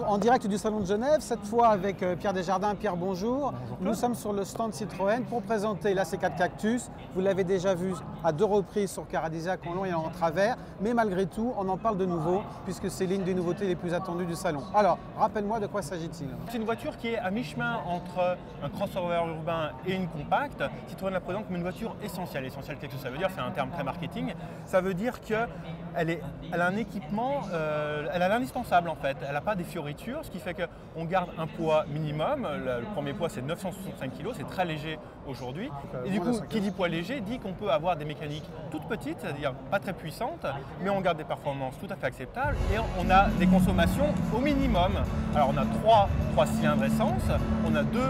en direct du Salon de Genève, cette fois avec Pierre Desjardins. Pierre, bonjour. Nous sommes sur le stand Citroën pour présenter la C4 Cactus. Vous l'avez déjà vu à 2 reprises sur Caradisiac en long et en travers, mais malgré tout, on en parle de nouveau puisque c'est l'une des nouveautés les plus attendues du salon. Alors, rappelle-moi de quoi s'agit-il? C'est une voiture qui est à mi-chemin entre un crossover urbain et une compacte. Citroën la présente comme une voiture essentielle. Essentielle, qu'est-ce que ça veut dire? C'est un terme très marketing. Ça veut dire qu'elle a un équipement, elle a l'indispensable en fait. Elle n'a pas des fioritures, ce qui fait qu'on garde un poids minimum. Le premier poids c'est 965 kg, c'est très léger aujourd'hui. Et du coup, qui dit poids léger dit qu'on peut avoir des mécaniques toutes petites, c'est-à-dire pas très puissantes, mais on garde des performances tout à fait acceptables et on a des consommations au minimum. Alors on a 3 cylindres essence, on a 2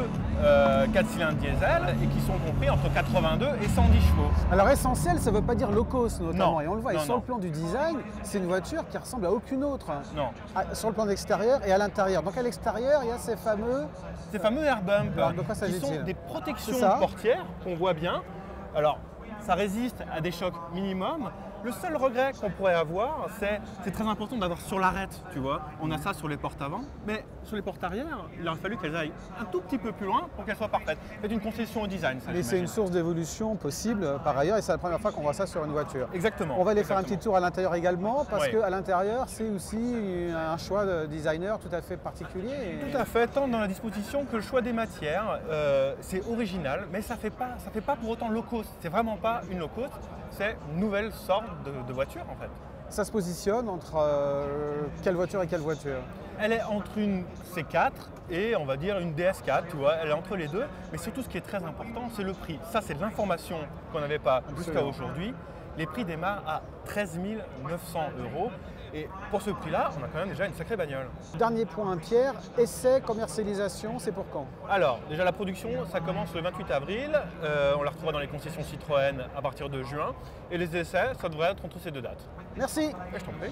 4 cylindres diesel et qui sont compris entre 82 et 110 chevaux. Alors essentiel, ça ne veut pas dire low cost notamment, Non, et on le voit. non, et sur non. le plan du design, c'est une voiture qui ressemble à aucune autre. Non. Sur le plan d'extérieur et à l'intérieur. Donc à l'extérieur, il y a ces fameux air bump, Alors, de quoi qui s'agit-il? sont des protections C'est ça portières qu'on voit bien. Alors, ça résiste à des chocs minimum. Le seul regret qu'on pourrait avoir, c'est très important d'avoir sur l'arête, tu vois. On a ça sur les portes avant, mais sur les portes arrière, il aurait fallu qu'elles aillent un tout petit peu plus loin pour qu'elles soient parfaites. C'est une concession au design, ça. Mais c'est une source d'évolution possible par ailleurs et c'est la première fois qu'on voit ça sur une voiture. Exactement. On va aller faire un petit tour à l'intérieur également parce Oui. qu'à l'intérieur c'est aussi un choix de designer tout à fait particulier. Tout à fait, tant dans la disposition que le choix des matières, c'est original, mais ça fait pas pour autant low cost. C'est vraiment pas une low cost, c'est une nouvelle sorte de voiture en fait. Ça se positionne entre quelle voiture et quelle voiture? Elle est entre une C4 et on va dire une DS4, tu vois, elle est entre les deux. Mais surtout ce qui est très important, c'est le prix. Ça, c'est de l'information qu'on n'avait pas jusqu'à aujourd'hui. Les prix démarrent à 13 900 €. Et pour ce prix-là, on a quand même déjà une sacrée bagnole. Dernier point, Pierre, essai, commercialisation, c'est pour quand? Alors, déjà la production, ça commence le 28 avril. On la retrouvera dans les concessions Citroën à partir de juin. Et les essais, ça devrait être entre ces deux dates. Merci. Et je t'en prie.